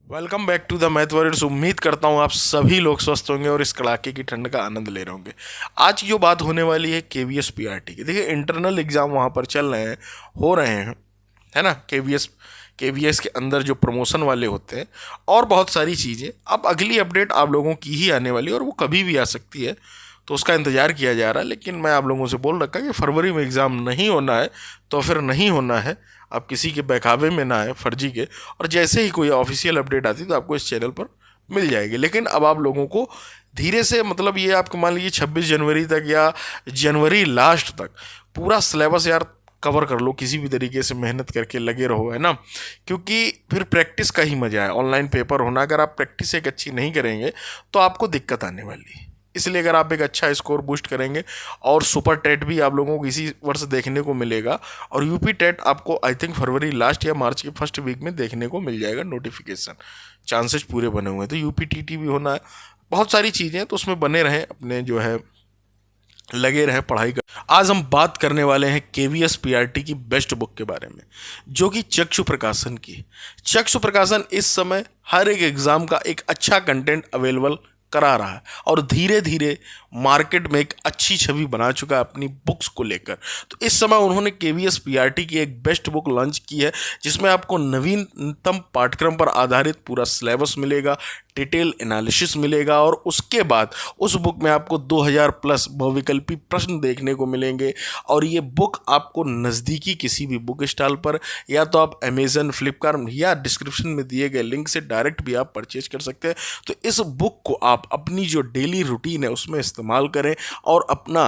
Welcome back to the math warriors. उम्मीद करता हूँ आप सभी लोग स्वस्थ होंगे और इस कड़ाके की ठंड का आनंद ले रहे होंगे। आज की जो बात होने वाली है केवीएस पीआरटी की। देखिए, इंटरनल एग्जाम वहाँ पर चल रहे हैं, हो रहे हैं, है ना। केवीएस के अंदर जो प्रमोशन वाले होते हैं और बहुत सारी चीज़ें। अब अगली अपडेट आप लोगों की ही आने वाली है और वो कभी भी आ सकती है, तो उसका इंतज़ार किया जा रहा है। लेकिन मैं आप लोगों से बोल रखा कि फरवरी में एग्ज़ाम नहीं होना है तो फिर नहीं होना है। आप किसी के बहकावे में ना आए, फर्जी के। और जैसे ही कोई ऑफिशियल अपडेट आती तो आपको इस चैनल पर मिल जाएगी। लेकिन अब आप लोगों को धीरे से, मतलब ये आपको मान लीजिए 26 जनवरी तक या जनवरी लास्ट तक पूरा सिलेबस यार कवर कर लो। किसी भी तरीके से मेहनत करके लगे रहो, है ना, क्योंकि फिर प्रैक्टिस का ही मजा है। ऑनलाइन पेपर होना, अगर आप प्रैक्टिस एक अच्छी नहीं करेंगे तो आपको दिक्कत आने वाली है। इसलिए अगर आप एक अच्छा स्कोर बूस्ट करेंगे, और सुपर टेट भी आप लोगों को इसी वर्ष देखने को मिलेगा, और यूपी टेट आपको आई थिंक फरवरी लास्ट या मार्च के फर्स्ट वीक में देखने को मिल जाएगा नोटिफिकेशन। चांसेस पूरे बने हुए हैं। तो यूपी टीटी भी होना है, बहुत सारी चीज़ें, तो उसमें बने रहें, अपने जो है लगे रहें पढ़ाई कर। आज हम बात करने वाले हैं केवीएस पीआरटी की बेस्ट बुक के बारे में, जो कि चक्षु प्रकाशन की है। चक्षु प्रकाशन इस समय हर एक एग्जाम का एक अच्छा कंटेंट अवेलेबल करा रहा है और धीरे धीरे मार्केट में एक अच्छी छवि बना चुका है अपनी बुक्स को लेकर। तो इस समय उन्होंने केवीएस पीआरटी की एक बेस्ट बुक लॉन्च की है, जिसमें आपको नवीनतम पाठ्यक्रम पर आधारित पूरा सिलेबस मिलेगा, डिटेल एनालिसिस मिलेगा, और उसके बाद उस बुक में आपको 2000 प्लस बहुविकल्पी प्रश्न देखने को मिलेंगे। और ये बुक आपको नज़दीकी किसी भी बुक स्टॉल पर, या तो आप अमेजन, फ्लिपकार्ट या डिस्क्रिप्शन में दिए गए लिंक से डायरेक्ट भी आप परचेज कर सकते हैं। तो इस बुक को आप अपनी जो डेली रूटीन है उसमें इस्तेमाल करें और अपना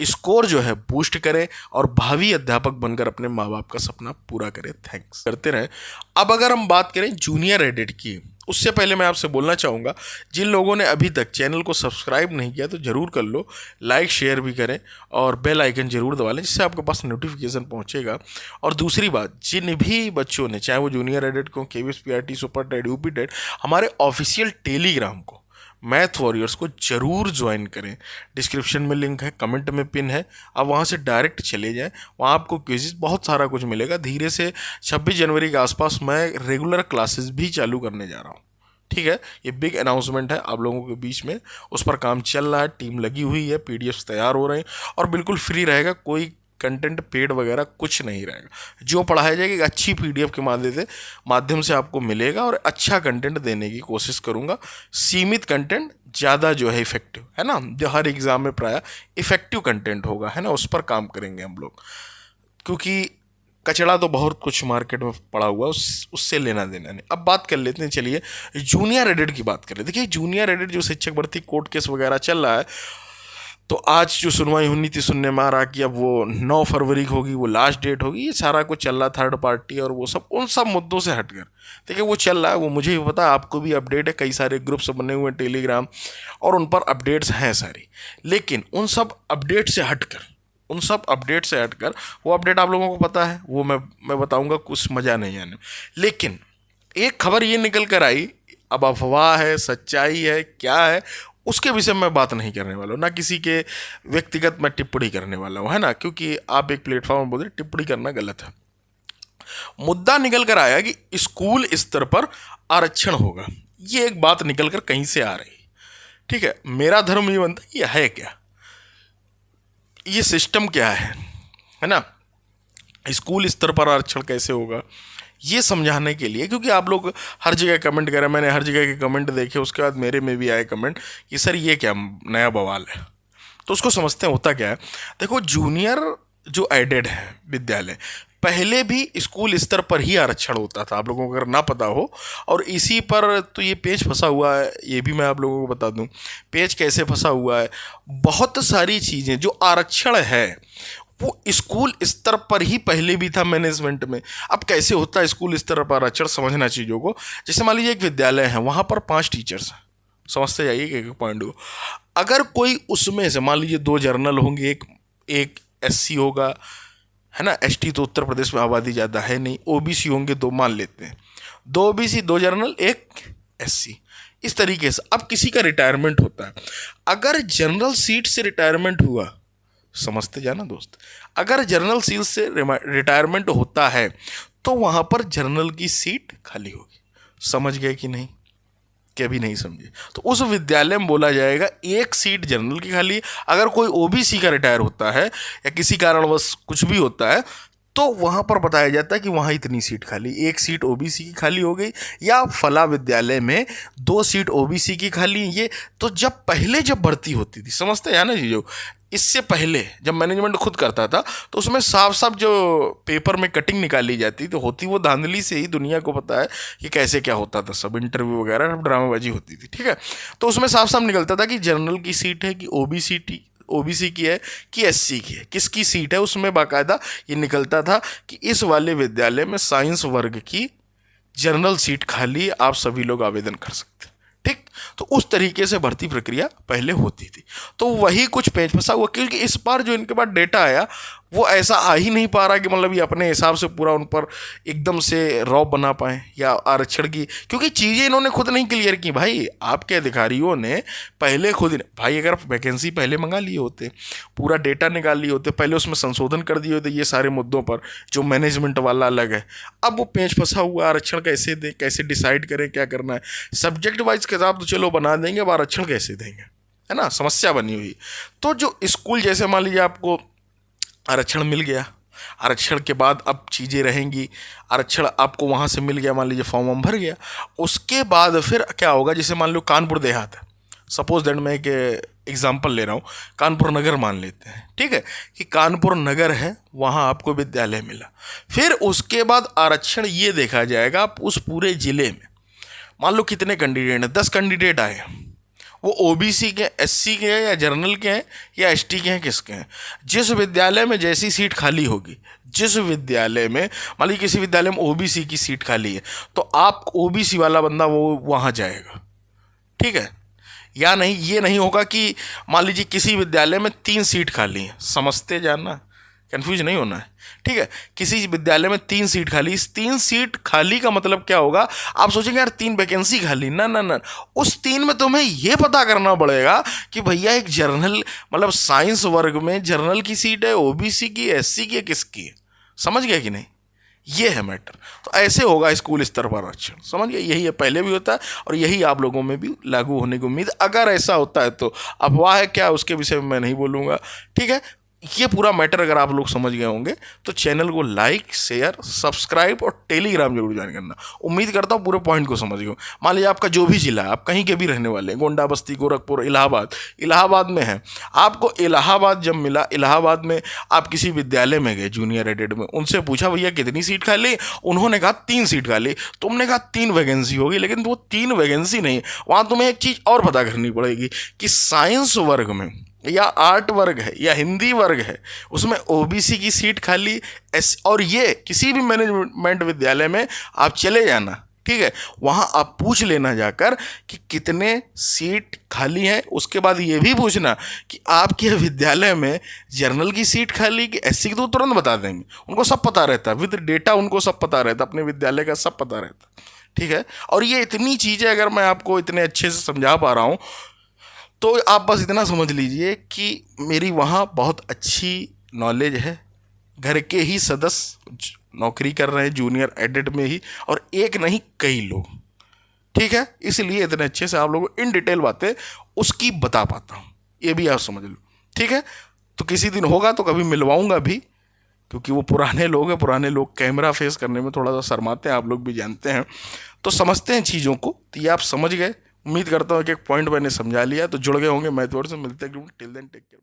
स्कोर जो है बूस्ट करें, और भावी अध्यापक बनकर अपने माँ बाप का सपना पूरा करें। थैंक्स करते रहें। अब अगर हम बात करें जूनियर एडिट की, उससे पहले मैं आपसे बोलना चाहूँगा, जिन लोगों ने अभी तक चैनल को सब्सक्राइब नहीं किया तो ज़रूर कर लो, लाइक शेयर भी करें और बेल आइकन ज़रूर दबा लें, जिससे आपके पास नोटिफिकेशन पहुँचेगा। और दूसरी बात, जिन भी बच्चों ने, चाहे वो जूनियर एडिट को, KVS PRT, super TET, UP TET, हमारे ऑफिशियल टेलीग्राम को, मैथ वॉरियर्स को जरूर ज्वाइन करें। डिस्क्रिप्शन में लिंक है, कमेंट में पिन है, आप वहाँ से डायरेक्ट चले जाएं। वहाँ आपको क्विज़, बहुत सारा कुछ मिलेगा। धीरे से 26 जनवरी के आसपास मैं रेगुलर क्लासेस भी चालू करने जा रहा हूँ। ठीक है, ये बिग अनाउंसमेंट है आप लोगों के बीच में, उस पर काम चल रहा है, टीम लगी हुई है, पीडीएफ्स तैयार हो रहे हैं, और बिल्कुल फ्री रहेगा। कोई कंटेंट पेड वगैरह कुछ नहीं रहेगा। जो पढ़ाया जाएगा एक अच्छी पीडीएफ के माध्यम से आपको मिलेगा, और अच्छा कंटेंट देने की कोशिश करूँगा। सीमित कंटेंट, ज़्यादा जो है इफेक्टिव, है ना, जो हर एग्ज़ाम में प्रायः इफेक्टिव कंटेंट होगा, है ना, उस पर काम करेंगे हम लोग। क्योंकि कचड़ा तो बहुत कुछ मार्केट में पड़ा हुआ है, उससे लेना देना नहीं। अब बात कर लेते हैं, चलिए जूनियर एडिट की बात करें। देखिए, जूनियर एडिट जो शिक्षक भर्ती कोर्ट केस वगैरह चल रहा है, तो आज जो सुनवाई होनी थी, सुनने में आ रहा कि अब वो 9 फरवरी को होगी, वो लास्ट डेट होगी। ये सारा कुछ चल रहा थर्ड पार्टी और वो सब, उन सब मुद्दों से हटकर देखिए वो चल रहा है, वो मुझे भी पता है, आपको भी अपडेट है। कई सारे ग्रुप्स बने हुए हैं टेलीग्राम, और उन पर अपडेट्स हैं सारी। लेकिन उन सब अपडेट से हटकर वो अपडेट आप लोगों को पता है, वो मैं बताऊंगा, कुछ मज़ा नहीं आने। लेकिन एक खबर ये निकल कर आई, अब अफवाह है, सच्चाई है, क्या है, उसके विषय में बात नहीं करने वाला हूँ, ना किसी के व्यक्तिगत मैं टिप्पणी करने वाला हूँ, है ना, क्योंकि आप एक प्लेटफॉर्म बोल रहे, टिप्पणी करना गलत है। मुद्दा निकल कर आया कि स्कूल स्तर पर आरक्षण होगा। ये एक बात निकल कर कहीं से आ रही, ठीक है। मेरा धर्म ये बनता है, ये है क्या, ये सिस्टम क्या है ना, स्कूल स्तर पर आरक्षण कैसे होगा, ये समझाने के लिए। क्योंकि आप लोग हर जगह कमेंट करें, मैंने हर जगह के कमेंट देखे, उसके बाद मेरे में भी आए कमेंट कि सर ये क्या नया बवाल है। तो उसको समझते हैं होता क्या है। देखो, जूनियर जो एडेड है विद्यालय, पहले भी स्कूल स्तर पर ही आरक्षण होता था, आप लोगों को अगर ना पता हो। और इसी पर तो ये पेज फंसा हुआ है, ये भी मैं आप लोगों को बता दूं पेज कैसे फंसा हुआ है। बहुत सारी चीज़ें जो आरक्षण है वो स्कूल स्तर पर ही पहले भी था मैनेजमेंट में। अब कैसे होता है स्कूल स्तर पर आरक्षण, समझना चीज़ों को। जैसे मान लीजिए एक विद्यालय है, वहाँ पर 5 टीचर्स हैं, समझते जाइए एक पॉइंट को। अगर कोई उसमें से, मान लीजिए 2 जर्नल होंगे, एक एससी होगा, है ना, एसटी तो उत्तर प्रदेश में आबादी ज़्यादा है नहीं, ओबीसी होंगे 2, मान लेते हैं, 2 ओबीसी 2 जर्नल 1 एससी, इस तरीके से। अब किसी का रिटायरमेंट होता है, अगर जनरल सीट से रिटायरमेंट हुआ, समझते जाना दोस्त, अगर जनरल सीट से रिटायरमेंट होता है तो वहाँ पर जनरल की सीट खाली होगी। समझ गए कि नहीं, क्या भी नहीं समझे? तो उस विद्यालय में बोला जाएगा एक सीट जनरल की खाली है। अगर कोई ओबीसी का रिटायर होता है या किसी कारणवश कुछ भी होता है तो वहां पर बताया जाता है कि वहां इतनी सीट खाली, एक सीट ओबीसी की खाली हो गई, या फला विद्यालय में 2 सीट ओबीसी की खाली। ये तो जब भर्ती होती थी, समझते हैं ना चीजों, इससे पहले जब मैनेजमेंट खुद करता था तो उसमें साफ साफ जो पेपर में कटिंग निकाली जाती तो होती वो धांधली से ही, दुनिया को पता है कि कैसे क्या होता था, सब इंटरव्यू वगैरह सब ड्रामाबाजी होती थी, ठीक है। तो उसमें साफ साफ निकलता था कि जनरल की सीट है कि ओबीसी की है कि एससी की है, किसकी सीट है, उसमें बाकायदा ये निकलता था कि इस वाले विद्यालय में साइंस वर्ग की जनरल सीट खाली, आप सभी लोग आवेदन कर सकते हैं, ठीक। तो उस तरीके से भर्ती प्रक्रिया पहले होती थी। तो वही कुछ पेच फंसा हुआ, क्योंकि इस बार जो इनके पास डेटा आया वो ऐसा आ ही नहीं पा रहा कि मतलब ये अपने हिसाब से पूरा उन पर एकदम से रॉब बना पाए या आरक्षण की, क्योंकि चीज़ें इन्होंने खुद नहीं क्लियर की। भाई आपके अधिकारियों ने पहले खुद, भाई अगर वैकेंसी पहले मंगा लिए होते, पूरा डेटा निकाल लिए होते, पहले उसमें संशोधन कर दिए होते ये सारे मुद्दों पर, जो मैनेजमेंट वाला अलग है। अब वो पेच फंसा हुआ, आरक्षण कैसे दें, कैसे डिसाइड करें क्या करना है, सब्जेक्ट वाइज किताब तो चलो बना देंगे, अब आरक्षण कैसे देंगे, है ना, समस्या बनी हुई। तो जो स्कूल जैसे मान लीजिए आपको आरक्षण मिल गया, आरक्षण के बाद अब चीज़ें रहेंगी, आरक्षण आपको वहाँ से मिल गया, मान लीजिए फॉर्म वॉर्म भर गया, उसके बाद फिर क्या होगा, जैसे मान लो कानपुर देहात है, सपोज दैट मैं एक एग्जांपल ले रहा हूँ, कानपुर नगर मान लेते हैं, ठीक है, कि कानपुर नगर है, वहाँ आपको विद्यालय मिला। फिर उसके बाद आरक्षण ये देखा जाएगा आप उस पूरे ज़िले में, मान लो कितने कैंडिडेट हैं, 10 कैंडिडेट आए, वो ओबीसी के, एससी के हैं या जनरल के हैं या एसटी के हैं, किसके हैं, जिस विद्यालय में जैसी सीट खाली होगी, जिस विद्यालय में मान लीजिए किसी विद्यालय में ओबीसी की सीट खाली है तो आप ओबीसी वाला बंदा वो वहाँ जाएगा, ठीक है। या नहीं, ये नहीं होगा कि मान लीजिए किसी विद्यालय में 3 सीट खाली है, समझते जानना, कंफ्यूज नहीं होना है, ठीक है। किसी विद्यालय में 3 सीट खाली, इस 3 सीट खाली का मतलब क्या होगा, आप सोचेंगे यार 3 वैकेंसी खाली, ना ना ना, उस 3 में तुम्हें ये पता करना पड़ेगा कि भैया एक जर्नल मतलब साइंस वर्ग में जर्नल की सीट है, ओबीसी की, एससी की, किसकी है, समझ गया कि नहीं, ये है मैटर। तो ऐसे होगा स्कूल स्तर पर आरक्षण, समझ गए, यही है, पहले भी होता है और यही आप लोगों में भी लागू होने की उम्मीद। अगर ऐसा होता है तो अफवाह है क्या, उसके विषय में मैं नहीं बोलूँगा, ठीक है। ये पूरा मैटर अगर आप लोग समझ गए होंगे तो चैनल को लाइक, शेयर, सब्सक्राइब और टेलीग्राम जरूर ज्वाइन करना। उम्मीद करता हूँ पूरे पॉइंट को समझ गए। मान लीजिए आपका जो भी जिला है, आप कहीं के भी रहने वाले हैं, गोंडा, बस्ती, गोरखपुर, इलाहाबाद में है, आपको इलाहाबाद जब मिला, इलाहाबाद में आप किसी विद्यालय में गए जूनियर एडेड में, उनसे पूछा भैया कितनी सीट खाली, उन्होंने कहा 3 सीट खाली, तुमने कहा 3 वैकेंसी होगी, लेकिन वो 3 वैकेंसी नहीं, वहाँ तुम्हें एक चीज़ और पता करनी पड़ेगी कि साइंस वर्ग में या आर्ट वर्ग है या हिंदी वर्ग है, उसमें ओबीसी की सीट खाली, और ये किसी भी मैनेजमेंट विद्यालय में आप चले जाना, ठीक है, वहाँ आप पूछ लेना जाकर कि कितने सीट खाली हैं। उसके बाद ये भी पूछना कि आपके विद्यालय में जर्नल की सीट खाली कि एससी की, तो तुरंत बता देंगे, उनको सब पता रहता है, विद डेटा उनको सब पता रहता है, अपने विद्यालय का सब पता रहता है, ठीक है। और ये इतनी चीज़ें अगर मैं आपको इतने अच्छे से समझा पा रहा हूँ तो आप बस इतना समझ लीजिए कि मेरी वहाँ बहुत अच्छी नॉलेज है, घर के ही सदस्य नौकरी कर रहे हैं जूनियर एडेड में ही, और एक नहीं कई लोग, ठीक है, इसलिए इतने अच्छे से आप लोगों को इन डिटेल बातें उसकी बता पाता हूँ, ये भी आप समझ लो, ठीक है। तो किसी दिन होगा तो कभी मिलवाऊंगा भी, क्योंकि वो पुराने लोग हैं, पुराने लोग कैमरा फेस करने में थोड़ा सा शर्माते हैं, आप लोग भी जानते हैं, तो समझते हैं चीज़ों को, तो ये आप समझ गए। उम्मीद करता हूँ कि एक पॉइंट मैंने समझा लिया, तो जुड़ गए होंगे मैथ वर्ड से। मिलते हैं, टिल देन टेक केयर।